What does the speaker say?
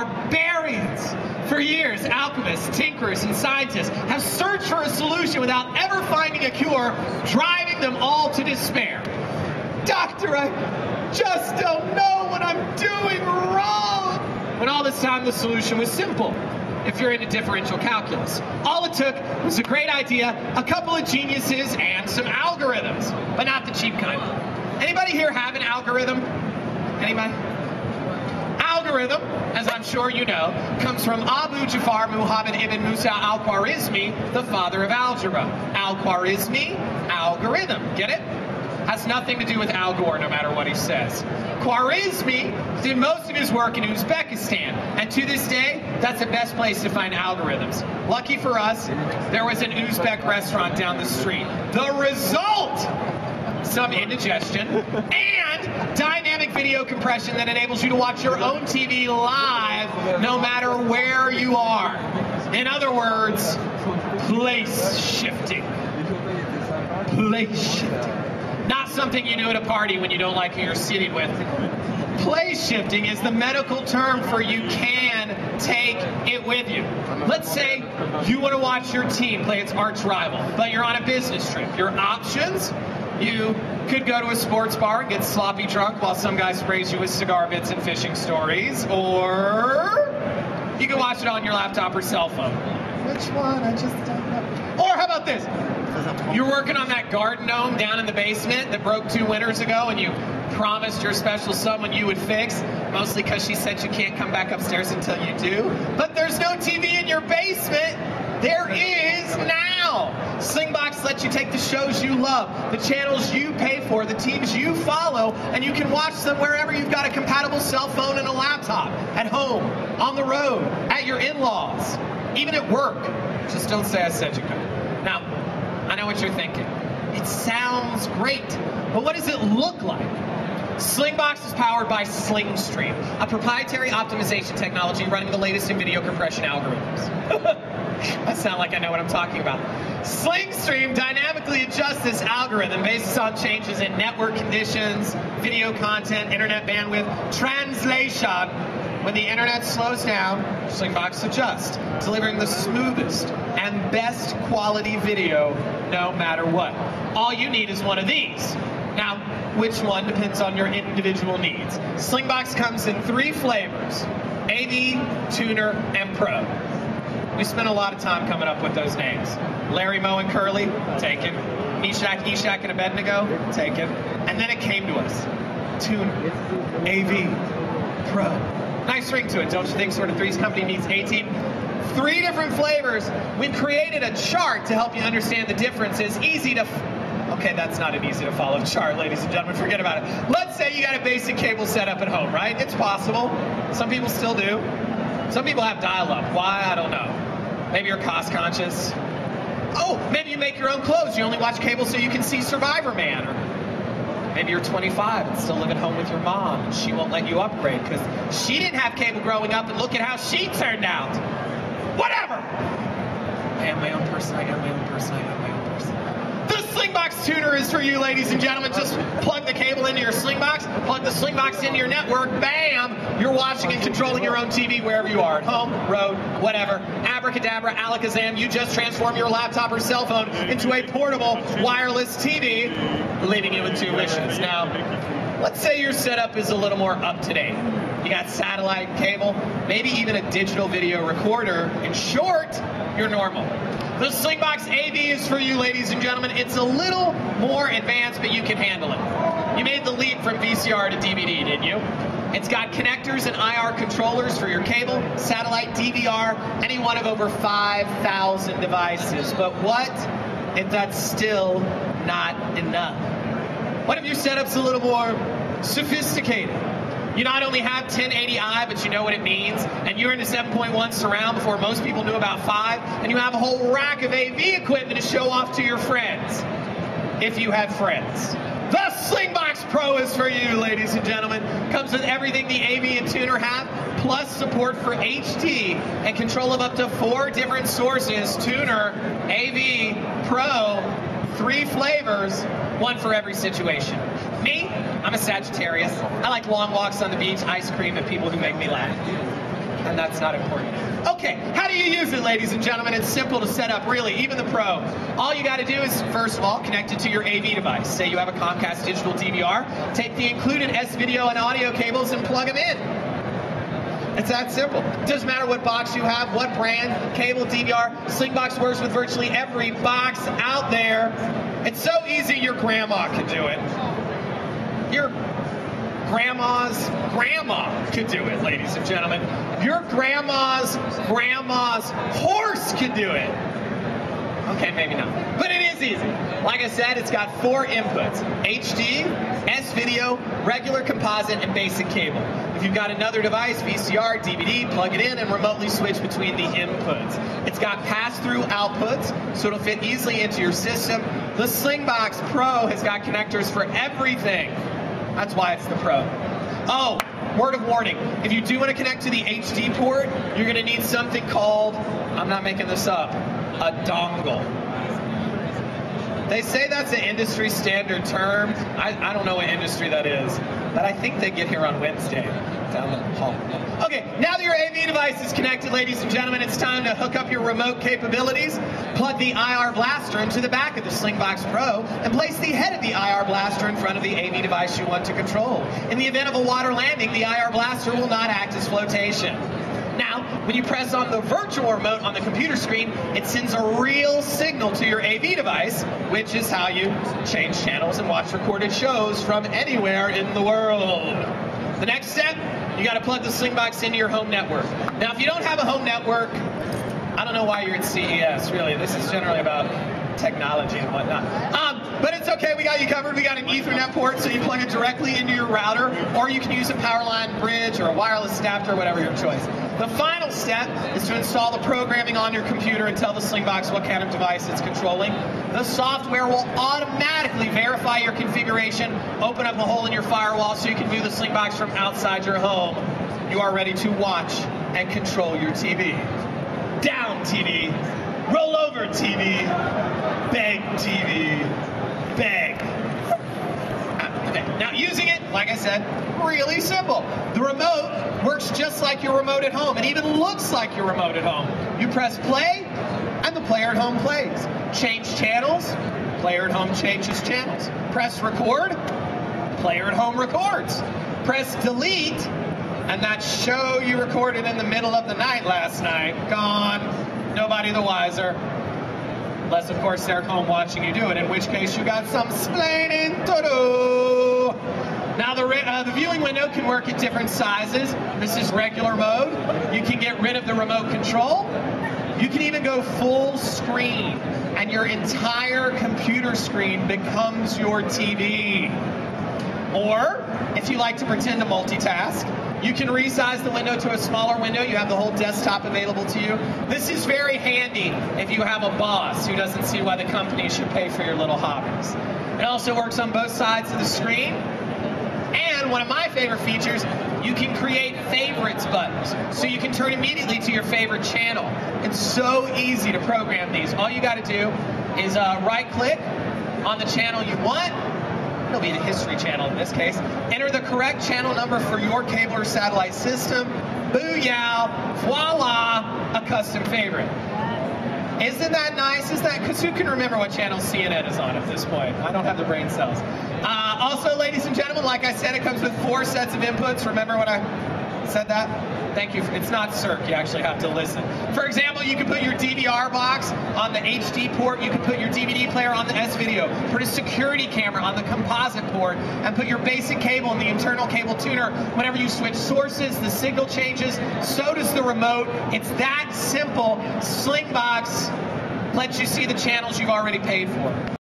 barbarians. For years, alchemists, tinkerers, and scientists have searched for a solution without ever finding a cure, driving them all to despair. Doctor, I just don't know what I'm doing wrong. But all this time, the solution was simple. If you're into differential calculus, all it took was a great idea, a couple of geniuses, and some algorithms, but not the cheap kind. Anybody here have an algorithm? Anybody? Algorithm, as I'm sure you know, comes from Abu Jafar Muhammad ibn Musa al-Khwarizmi, the father of algebra. Al-Khwarizmi, algorithm. Get it? Has nothing to do with Al Gore, no matter what he says. Khwarizmi did most of his work in Uzbekistan, and to this day, that's the best place to find algorithms. Lucky for us, there was an Uzbek restaurant down the street. The result! Some indigestion, and dynamic video compression that enables you to watch your own TV live no matter where you are. In other words, place shifting. Place shifting. Not something you do at a party when you don't like who you're sitting with. Place shifting is the medical term for you can take it with you. Let's say you want to watch your team play its arch rival, but you're on a business trip. Your options? You could go to a sports bar and get sloppy drunk while some guy sprays you with cigar bits and fishing stories, or you can watch it on your laptop or cell phone. Which one? I just don't know. Or how about this? You're working on that garden gnome down in the basement that broke 2 winters ago, and you promised your special someone you would fix, mostly because she said you can't come back upstairs until you do. But there's no TV in your basement. There is now. Slingbox lets you take the shows you love, the channels you pay for, the teams you follow, and you can watch them wherever you've got a compatible cell phone and a laptop, at home, on the road, at your in-laws, even at work. Just don't say I said you could. Now, I know what you're thinking. It sounds great, but what does it look like? Slingbox is powered by Slingstream, a proprietary optimization technology running the latest in video compression algorithms. I sound like I know what I'm talking about. Slingstream dynamically adjusts this algorithm based on changes in network conditions, video content, internet bandwidth, translation. When the internet slows down, Slingbox adjusts, delivering the smoothest and best quality video no matter what. All you need is one of these. Now, which one depends on your individual needs. Slingbox comes in 3 flavors: AV, Tuner, and Pro. We spent a lot of time coming up with those names. Larry, Moe, and Curly, taken. Meshach, Eshach, and Abednego, taken. And then it came to us. Tuner, AV, Pro. Nice ring to it, don't you think? Sort of Three's Company meets A-Team. 3 different flavors. We've created a chart to help you understand the differences. Easy to... Okay, that's not an easy to follow chart, ladies and gentlemen. Forget about it. Let's say you got a basic cable setup at home, right? It's possible. Some people still do. Some people have dial-up. Why? I don't know. Maybe you're cost conscious. Oh, maybe you make your own clothes. You only watch cable so you can see Survivor Man. Or maybe you're 25 and still live at home with your mom, and she won't let you upgrade because she didn't have cable growing up, and look at how she turned out. Whatever. I am my own person. I am my own person. I am my own person. The Slingbox Tuner is for you, ladies and gentlemen. Just plug the cable into your Slingbox, plug the Slingbox into your network, bam! You're watching and controlling your own TV wherever you are, at home, road, whatever. Abracadabra, alakazam, you just transform your laptop or cell phone into a portable wireless TV, leaving you with 2 wishes. Now, let's say your setup is a little more up-to-date. You got satellite cable, maybe even a digital video recorder. In short, you're normal. The Slingbox AV is for you, ladies and gentlemen. It's a little more advanced, but you can handle it. You made the leap from VCR to DVD, didn't you? It's got connectors and IR controllers for your cable, satellite, DVR, any one of over 5,000 devices. But what if that's still not enough? What if your setup's a little more sophisticated? You not only have 1080i, but you know what it means, and you're into 7.1 surround before most people knew about 5, and you have a whole rack of AV equipment to show off to your friends, if you have friends. The Slingbox Pro is for you, ladies and gentlemen. Comes with everything the AV and Tuner have, plus support for HD and control of up to 4 different sources: Tuner, AV, Pro, 3 flavors, 1 for every situation. Me, I'm a Sagittarius. I like long walks on the beach, ice cream, and people who make me laugh. and that's not important. Okay, how do you use it, ladies and gentlemen? It's simple to set up, really, even the Pro. All you got to do is, first of all, connect it to your AV device. Say you have a Comcast digital DVR, take the included S-video and audio cables and plug them in. It's that simple. Doesn't matter what box you have, what brand, cable, DVR, Slingbox works with virtually every box out there. It's so easy your grandma could do it. Your grandma's grandma could do it, ladies and gentlemen. Your grandma's horse could do it. Okay, maybe not. But it is easy. Like I said, it's got 4 inputs: HD, S-video, regular composite, and basic cable. If you've got another device, VCR, DVD, plug it in and remotely switch between the inputs. It's got pass-through outputs, so it'll fit easily into your system. The Slingbox Pro has got connectors for everything. That's why it's the Pro. Oh, word of warning, if you do want to connect to the HD port, you're going to need something called, I'm not making this up, a dongle. They say that's an industry standard term. I don't know what industry that is, but I think they get here on Wednesday down the hall. Okay, now that your AV device is connected, ladies and gentlemen, it's time to hook up your remote capabilities. Plug the IR blaster into the back of the Slingbox Pro and place the head of the IR blaster in front of the AV device you want to control. In the event of a water landing, the IR blaster will not act as flotation. Now, when you press on the virtual remote on the computer screen, it sends a real signal to your AV device, which is how you change channels and watch recorded shows from anywhere in the world. The next step, you got to plug the Slingbox into your home network. Now, if you don't have a home network, I don't know why you're at CES, really. This is generally about technology and whatnot. But it's okay, we got you covered. We got an Ethernet port, so you plug it directly into your router, or you can use a power line bridge or a wireless adapter, whatever your choice. The final step is to install the programming on your computer and tell the Slingbox what kind of device it's controlling. The software will automatically verify your configuration, open up a hole in your firewall so you can view the Slingbox from outside your home. You are ready to watch and control your TV. Down TV, roll over TV, beg TV, beg. Okay. Now using it, like I said, really simple. The remote works just like your remote at home. It even looks like your remote at home. You press play, and the player at home plays. Change channels, player at home changes channels. Press record, player at home records. Press delete, and that show you recorded in the middle of the night last night, gone, nobody the wiser. Unless, of course, they're at home watching you do it, in which case you got some splaining to do. Now, the viewing window can work at different sizes. This is regular mode. You can get rid of the remote control. You can even go full screen, and your entire computer screen becomes your TV. Or, if you like to pretend to multitask, you can resize the window to a smaller window. You have the whole desktop available to you. This is very handy if you have a boss who doesn't see why the company should pay for your little hobbies. It also works on both sides of the screen. And one of my favorite features, you can create favorites buttons. So you can turn immediately to your favorite channel. It's so easy to program these. All you got to do is right-click on the channel you want. It'll be the history channel in this case. Enter the correct channel number for your cable or satellite system. Booyah! Voila! A custom favorite. Isn't that nice? Is that, because who can remember what channel CNN is on at this point? I don't have the brain cells. Also, ladies and gentlemen, like I said, it comes with 4 sets of inputs. Remember when I said that? Thank you. It's not circ. You actually have to listen. For example, you can put your DVR box on the HD port. You can put your DVD player on the S-video. Put a security camera on the composite port, and put your basic cable in the internal cable tuner. Whenever you switch sources, the signal changes. So does the remote. It's that simple. Slingbox lets you see the channels you've already paid for.